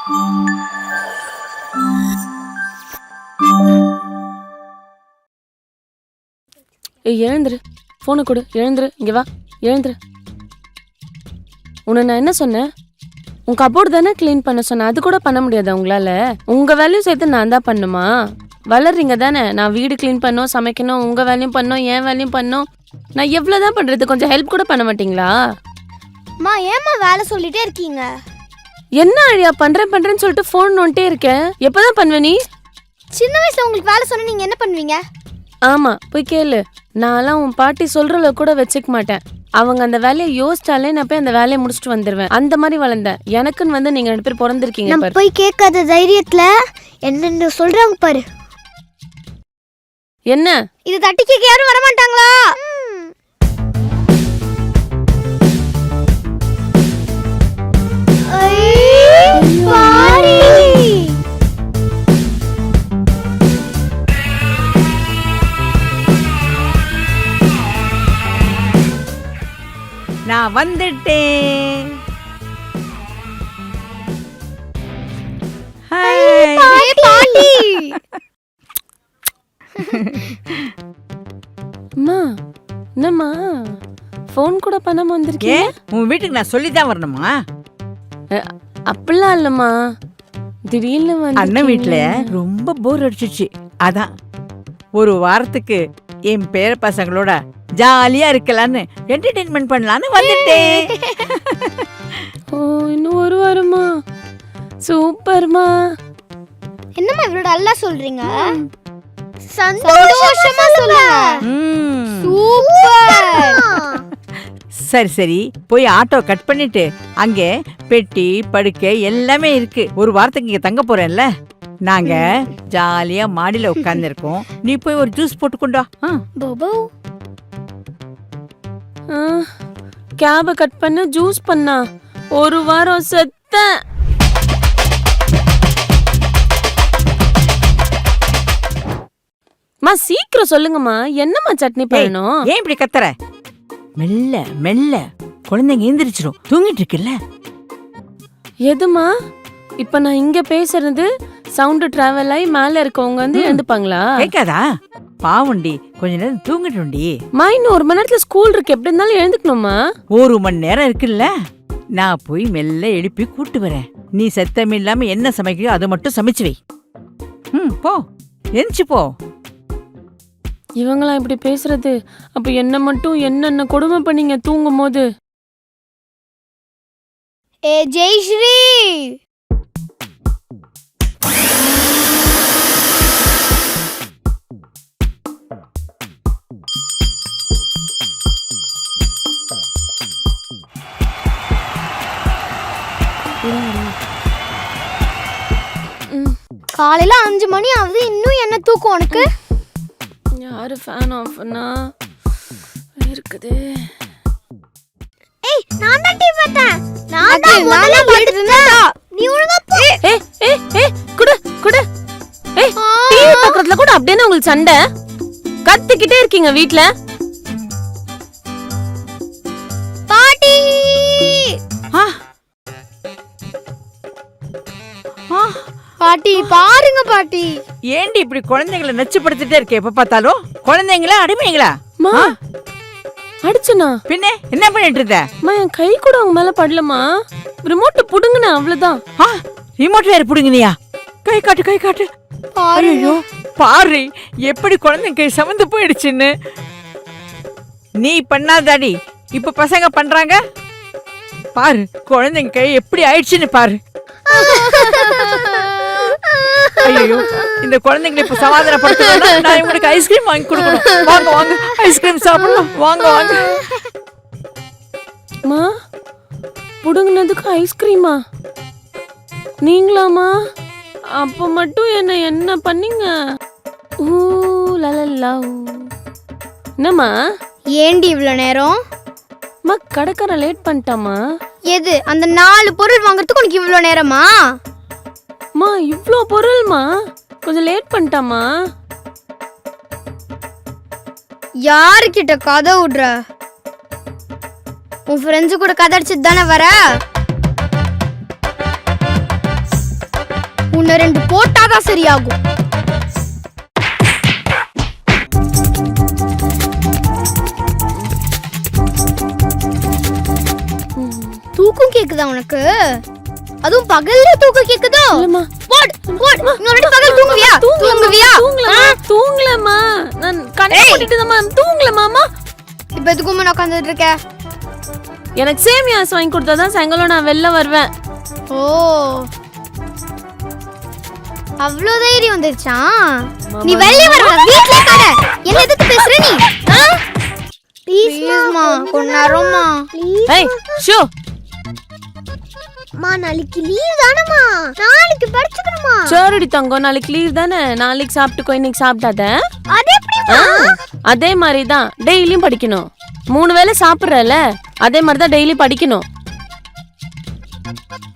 ஏய் எழுந்துரு, போனை கொடு, எழுந்துரு, இங்க வா, எழுந்துரு. உன்னை நான் என்ன சொன்னேன்? உன் கபோர்டு தானே கிளீன் பண்ண சொன்னேன், அது கூட பண்ண முடியாதா உங்களால? உங்க வேலையும் சேர்த்து நான் தான் பண்ணுமா? வளர்றீங்க தானே, நான் வீடு கிளீன் பண்ணோம், சமைக்கணும், உங்க வேலையும் பண்ணோம், என் வேலையும் பண்ணோம். நான் எவ்வளவுதான் பண்றது, கொஞ்சம் ஹெல்ப் கூட பண்ண மாட்டீங்களா? அம்மா ஏம்மா வேலை சொல்லிட்டே இருக்கீங்க? என்ன அழியா பண்றேன்னு சொல்லிட்டு போன் நோண்டே இருக்கேன். எப்பதான் பண்ணுவ நீ? சின்ன வயசுல உங்களுக்கு வேலை சொன்னா நீங்க என்ன பண்ணுவீங்க? ஆமா போய் கேளு. நான்லாம் உன் பாட்டி சொல்றல கூட வச்சுக்க மாட்டேன். அவங்க அந்த வேலையை யோசிச்சாலே நான் போய் அந்த வேலையை முடிச்சுட்டு வந்துருவேன். அந்த மாதிரி வளர்ந்தேன். எனக்குன்னு வந்து நீங்க 2 பேர் பிறந்திருக்கீங்க நம்ம பாரு. போய் கேட்காத தைரியத்துல என்னென்ன சொல்றாங்க பாரு. என்ன இது தட்டி கேட்க யாரும் வர மாட்டாங்களா? நான் வந்துட்டேன். பாட்டி அம்மா என்னம்மா போன் கூட பண்ணாம வந்திருக்கீங்க? உன் வீட்டுக்கு நான் சொல்லிதான் வரணுமா? அப்படிலாம் இல்லம்மா, திடீர்னு வந்து அண்ணன் வீட்டுல ரொம்ப போர் அடிச்சிச்சு. அதான் ஒரு வாரத்துக்கு என் பேர பசங்களோட ஜாலியா இருக்கலான்னு என்டர்டெயின்மெண்ட் பண்ணலான்னு வந்துட்டேன். ஓ இன்னும் ஒரு வாரமா? சூப்பர்மா. என்னம்மா இவ்வளவு நல்லா சொல்றீங்க? சந்தோஷமா சொல்லுங்க. சூப்பர். சரி சரி போய் ஆட்டோ கட் பண்ணிட்டு அங்கே பெட்டி படுக்கை எல்லாமே இருக்கு. ஒரு வாரத்துக்கு இங்க தங்க போறேன்ல, நாங்க ஜாலியா மாடியில உட்கார்ந்து இருக்கோம். நீ போய் ஒரு ஜூஸ் போட்டு கொண்டா. பாபு கேப கட் பண்ண ஜூஸ் பண்ணா ஒரு வாரம் செத்த. மா சீக்கிரம் சொல்லுங்கம்மா, என்னம்மா சட்னி பண்ணணும்? ஏன் இப்படி கத்துற? மெல்ல மெல்ல, குழந்தைங்க எந்திரிச்சிரும், தூங்கிட்டு இருக்குல்ல. எதுமா இப்ப நான் இங்க பேசுறது சவுண்ட் டிராவல் ஆகி மேல இருக்கவங்க வந்து எழுந்துப்பாங்களா? கேட்காதா? பாவண்டி, கொஞ்ச நேரம் தூங்கிட்டுண்டி. மா இன்னும் 1 மணி நேரத்துல ஸ்கூல் இருக்கு, எப்படி இருந்தாலும் எழுந்துக்கணுமா? 1 மணி நேரம் இருக்குல்ல, நான் போய் மெல்ல எழுப்பி கூட்டு வரேன். நீ சத்தம் இல்லாம என்ன சமைக்கிறியோ அதை மட்டும் சமைச்சு வை. போ, எந்திச்சு போ. இவங்களா இப்படி பேசுறது? அப்ப என்ன மட்டும் என்னென்ன கொடுமை பண்ணீங்க தூங்கும் போது? ஏ ஜெயஸ்ரீ, காலையில 5 மணி ஆகுது, இன்னும் என்ன தூக்கம் உனக்கு? யாரு ஃபேன் ஆஃப் பண்ணா இருக்குது? ஏய் நான் தான் டீ பார்த்தேன். நான் தான் முதல்ல எடுத்தேன். நீ ஒழுங்கா போ. குடு குடு. டிவி பக்கத்துல கூட அப்படியே உங்களுக்கு சண்டை கத்திக்கிட்டே இருக்கீங்க வீட்ல. பாட்டி பாட்டி பாருங்க பாட்டி. ஏண்டி இப்படி குழந்தைங்களை நச்சுப்படுத்திட்டே இருக்கே எப்ப பார்த்தாலும்? குழந்தைங்களா அடிமைங்களா? அடிச்சனா? பின்ன என்ன பண்ணிட்டு இருந்த? என் கை கூட அவங்க மேல படலமா, ரிமோட் புடுங்கன அவ்வளவுதான். ரிமோட் வேற புடுங்கினியா? கை காட்டு கை காட்டு. ஐயோ பாரு எப்படி குழந்தைங்க கை சமந்து போயிடுச்சுன்னு. நீ பண்ணாதாடி இப்ப பசங்க பண்றாங்க பாரு. குழந்தைங்க கை எப்படி ஆயிடுச்சுன்னு பாரு. ஐயோ இந்த குழந்தைங்களை இப்ப சமாதானப்படுத்தணும்னா நான் உங்களுக்கு ஐஸ்கிரீம் வாங்கி கொடுக்கணும். வாங்க வாங்க ஐஸ்கிரீம் சாப்பிடலாம், வாங்க வாங்க. மா புடுங்கினதுக்கு ஐஸ்கிரீமா? நீங்களாமா? அப்ப மட்டும் என்ன பண்ணீங்க? என்னம்மா ஏண்டி இவ்வளவு நேரம்? கடைக்கார லேட் பண்ணிட்டாமா? எது அந்த 4 பொருள் வாங்குறதுக்கு உனக்கு இவ்வளவு நேரமா? மா இவ்ளோ பொருள்மா, கொஞ்சம் லேட் பண்ணிட்டாமா? யாருக்கிட்ட கதை விடுற? உன் ஃப்ரெண்ட்ஸ் கூட கதை அடிச்சுட்டு தானே வர? உன்னை 2 போட்டாதான் சரியாகும். தூக்கம் கேக்குதா உனக்கு? அதுவும் பகல்ல தூக்கம் கேக்குதோ? இல்லம்மா. போடு போடு. இன்னொரு பகல் தூங்குவியா? தூங்குவியா? தூங்கலமா. நான் கண்ணை மூடிட்டு தான் தூங்கலமாமா. இப்ப எதுக்குமா நான் உட்கார்ந்துட்டு இருக்க? எனக்கு சேமியாஸ் வாங்கி கொடுத்தாதான் சாயங்காலம் நான் வெளில வருவேன். ஓ, அவ்ளோ தைரியம் வந்துருச்சா? நீ வெளிய வர, வீட்ல கடை. என்ன எதுக்கு பேசுற நீ? ப்ளீஸ்மா, கொஞ்ச நேரம்மா. ஏய், ஷோ. மா, நாளைக்கு லீவ் தானமா? நாளைக்கு படிச்சுக்கணுமா? சரிடி தங்கம், நாளைக்கு லீவ் தானே. நாளைக்கு சாப்பிட்டுக்கோ, இன்னைக்கு சாப்பிட்டாத. அது எப்படிமா? அதே மாதிரி தான் டெய்லியும் படிக்கணும். 3 வேளை சாப்பிடுறல, அதே மாதிரி தான் டெய்லி படிக்கணும்.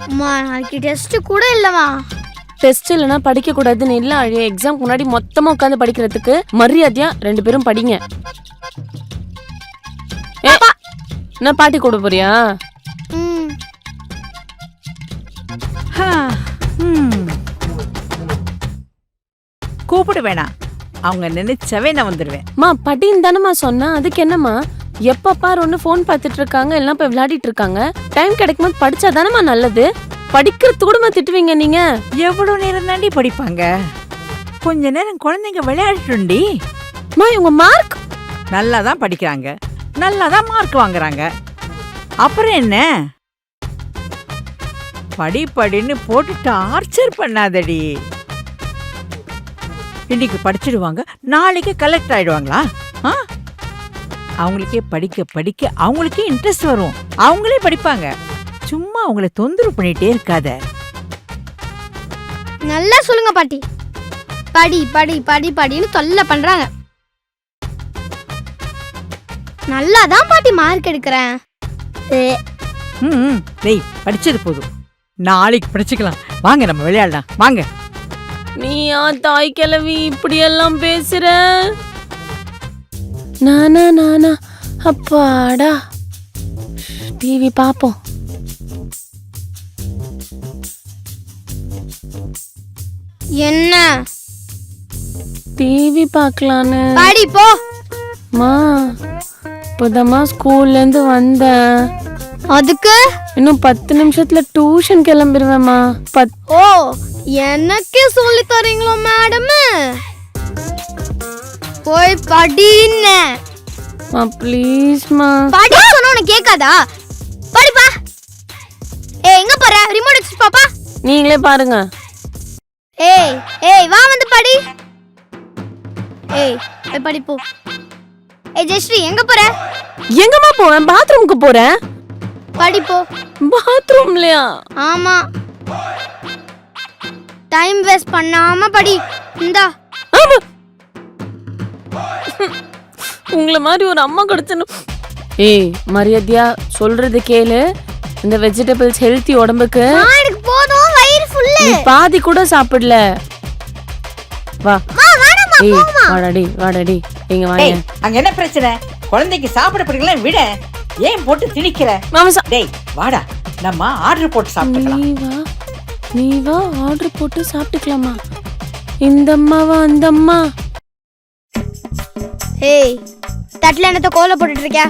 அம்மா, நாளைக்கு டெஸ்ட் கூட இல்லமா? டெஸ்ட் இல்லைன்னா படிக்க கூடாதுன்னு இல்ல அழிய. எக்ஸாம்க்கு முன்னாடி மொத்தமா உட்காந்து படிக்கிறதுக்கு மரியாதையா 2 பேரும் படிங்க. என்ன பாட்டி கூட போறியா? கூப்பிட வேணாம், அவங்க நினைச்சவே நான் வந்துடுவேன். மா படின்னு தானம்மா சொன்னா, அதுக்கு என்னம்மா? எப்ப பாரு ஒண்ணு போன் பார்த்துட்டு இருக்காங்க, எல்லாம் போய் விளையாடிட்டு இருக்காங்க. டைம் கிடைக்கும்போது படிச்சா தானம்மா நல்லது. படிக்கிறது கூட திட்டுவீங்க நீங்க. எவ்வளவு நேரம் தாண்டி படிப்பாங்க? கொஞ்ச நேரம் குழந்தைங்க விளையாடிட்டுண்டி. மா, இவங்க மார்க் நல்லா தான் படிக்கிறாங்க, நல்லா தான் மார்க் வாங்குறாங்க. அப்புறம் என்ன? படின்னு போட்டு டார்ச்சர் பண்ணாதடி. இன்னைக்கு படிச்சிடுவாங்க, நாளைக்கு கலெக்டர் ஆயிடுவாங்களா? அவங்களுக்கே படிக்க அவங்களுக்கே இன்ட்ரெஸ்ட் வரும், அவங்களே படிப்பாங்க. சும்மா அவங்கள தொந்தரவு பண்ணிட்டே இருக்காத. நல்லா சொல்லுங்க பாட்டி. படி படி படி படின்னு தொல்லை பண்றாங்க. நல்லா தான் பாட்டி மார்க் எடுக்கிறேன். டேய், படிச்சது போதும், நாளைக்கு படிச்சுக்கலாம். வாங்க, நம்ம விளையாடலாம் வாங்க. நீயா தாய் கிழவி இப்படி எல்லாம் பேசுற? நானா அப்பாடா. டிவி பாப்போம். என்ன டிவி பார்க்கலான்னு. படி போ. மா, இப்போதம்மா ஸ்கூல்ல இருந்து வந்தேன். அதுக்கு இன்னும் 10 நிமிஷத்துல டியூஷன் கிளம்பிடுவேம்மா. ஓ, எனக்கே சொல்லி தரீங்களோ மேடம்? போய் படின்னு. ப்ளீஸ்மா. படி சொன்னா உனக்கு கேட்காதா? படிப்பா. ஏய், எங்க போற? ரிமோட் எடுத்து பாப்பா. நீங்களே பாருங்க. ஏய் வா வந்து படி. போய் படி போ. ஜெயஸ்ரீ, எங்க போற? எங்கம்மா போவேன்? பாத்ரூமுக்கு போறேன். படி போ. பாத்ரூம்லயா? ஆமா. டைம் வேஸ்ட் பண்ணாம படி. இந்தா. உங்கள மாதிரி ஒரு அம்மா கிடைச்சணும். ஏய், மரியாதையா சொல்றது கேளு. இந்த வெஜிடபிள்ஸ் ஹெல்த்தி உடம்புக்கு. எனக்கு போதும், வயிறு ஃபுல். நீ பாதி கூட சாப்பிடல. வா. ஏய், வாடாடி. எங்க வாங்க. அங்க என்ன பிரச்சனை? குழந்தைக்கு சாப்பிட பிடிக்கல விட, ஏன் போட்டு திணிக்கிற? டேய் வாடா, நம்ம ஆர்டர் போட்டு சாப்பிட்டுக்கலாம். நீ வா ஆர்டர் போட்டு சாப்பிட்டுக்கலாமா? இந்த அம்மாவா அந்த அம்மா? ஏய், தட்டுல என்னத்த கோல போட்டுட்டு இருக்க?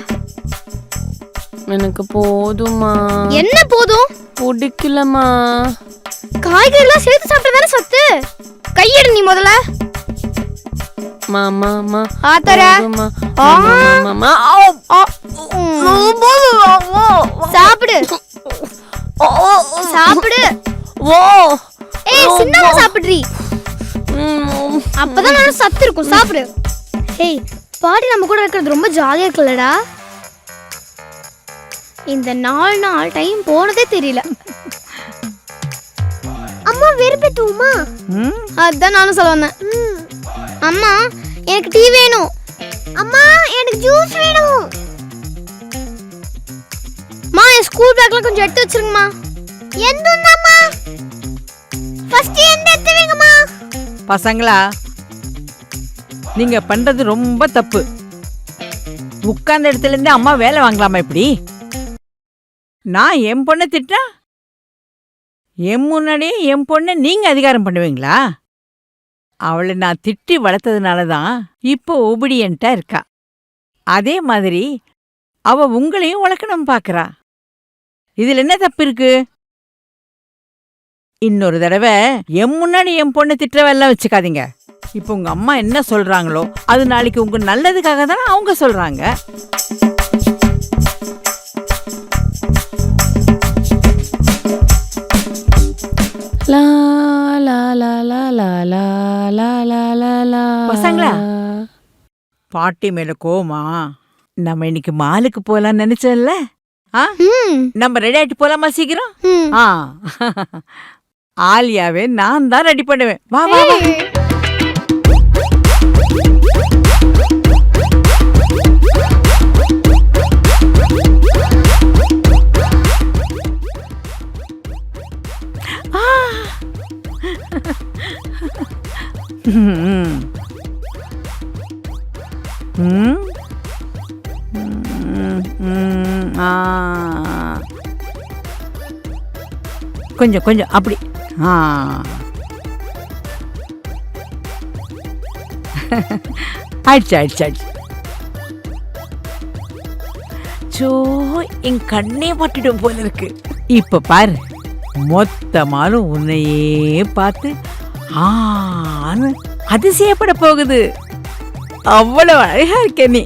எனக்கு போதுமா. என்ன போதும்? பிடிக்கலமா. காய்கறிலாம் சேர்த்து சாப்பிட்டா தானே சத்து. கையெடு நீ முதல்ல. மாமா ஆத்தர சாப்பிடு சாப்பிடு. ஓ, ஏய், சின்னமா சாப்பிடுறீ. அப்பதான் நல்லா சத்து இருக்கும். சாப்பிடு. ஏய், பாட்டி நம்ம கூட இருக்கிறது ரொம்ப ஜாலியா இருக்குல்லடா. இந்த 4 நாள் டைம் போனதே தெரியல. அம்மா வெறுப்பேத்துமா? அதான் நானும் சொல்ல வந்தேன். அம்மா, எனக்கு டீ வேணும். அம்மா, எனக்கு ஜூஸ் வேணும். மா, என் ஸ்கூல் பேக்ல கொஞ்சம் எடுத்து வச்சிருங்கம்மா. எந்தும்மா? ஃபர்ஸ்ட் எந்த எடுத்து வைங்கம்மா. பசங்களா, நீங்க பண்றது ரொம்ப தப்பு. உட்கார்ந்த இடத்துல இருந்து அம்மா வேலை வாங்கலாமா? இப்படி நான் என் பொண்ணை திட்டா என் முன்னாடியே என் பொண்ணை நீங்க அதிகாரம் பண்ணுவீங்களா? அவளை நான் திட்டி வளர்த்ததுனால தான் இப்போ ஒபீடியன்ட்டா இருக்கா. அதே மாதிரி அவ உங்களையும் வளர்க்கணும் பாக்குறா. இதுல என்ன தப்பு இருக்கு? இன்னொரு தடவை என் முன்னாடி என் பொண்ணை திட்டவெல்லாம் வச்சுக்காதீங்க. இப்போ உங்க அம்மா என்ன சொல்றாங்களோ அது நாளைக்கு உங்க நல்லதுக்காக தானே அவங்க சொல்றாங்க. லா லா லா லா லா லா லா லா லா லா. பசங்களா? பாட்டி மேல கோமா? நம்ம இன்னைக்கு மாலுக்கு போலாம்னு நினைச்சோம்ல? ஆ, நம்ம ரெடி ஆயிட்டு போலாமா சீக்கிரம்? ஆ, ஆலியாவே நான் தான் ரெடி பண்ணுவேன். வா வா வா. கொஞ்சம் கொஞ்சம் அப்படி. ஆயிடுச்சு ஆயிடுச்சு ஆயிடுச்சு. சோ, என் கண்ணே பட்டுடும் போல இருக்கு. இப்ப பாரு, மொத்தமாலும் உன்னையே பார்த்து ஆன்னு அதிசயப்பட போகுது. அவ்வளவு அழகா இருக்க நீ.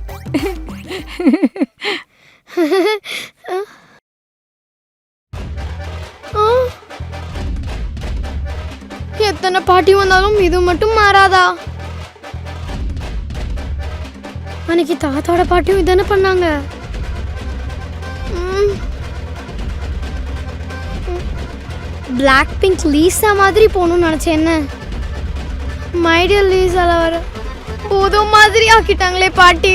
எத்தனை பாட்டி வந்தாலும் இது மட்டும் மாறாதா? அன்னைக்கு தாத்தாவோட பாட்டியும் இதானே பண்ணாங்க. பிளாக் பிங்க் லீசா மாதிரி போகணும்னு நினைச்சேன். என்ன மைடியல் லீசால வர புது மாதிரி ஆக்கிட்டாங்களே பாட்டி.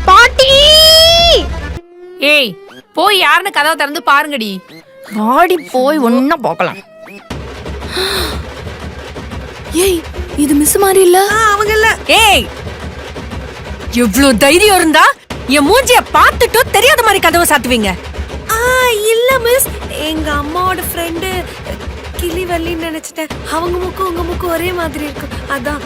பாட்டி ஏய், போய் யாருன்னு கதவை திறந்து பாருங்கடி. வாடி போய் ஒன்னா போகலாம். ஏய், இது மிஸ் மாதிரி இல்ல. அவங்க இல்ல. ஏய், எவ்ளோ தைரியம் இருந்தா என் மூஞ்சிய பார்த்துட்டு தெரியாத மாதிரி கதவை சாத்துவீங்க? இல்ல மிஸ், எங்க அம்மாவோட ஃப்ரெண்டு கிளிவல்லின்னு நினைச்சிட்டேன். அவங்க முக்கும் உங்க முக்கும் ஒரே மாதிரி இருக்கும், அதான்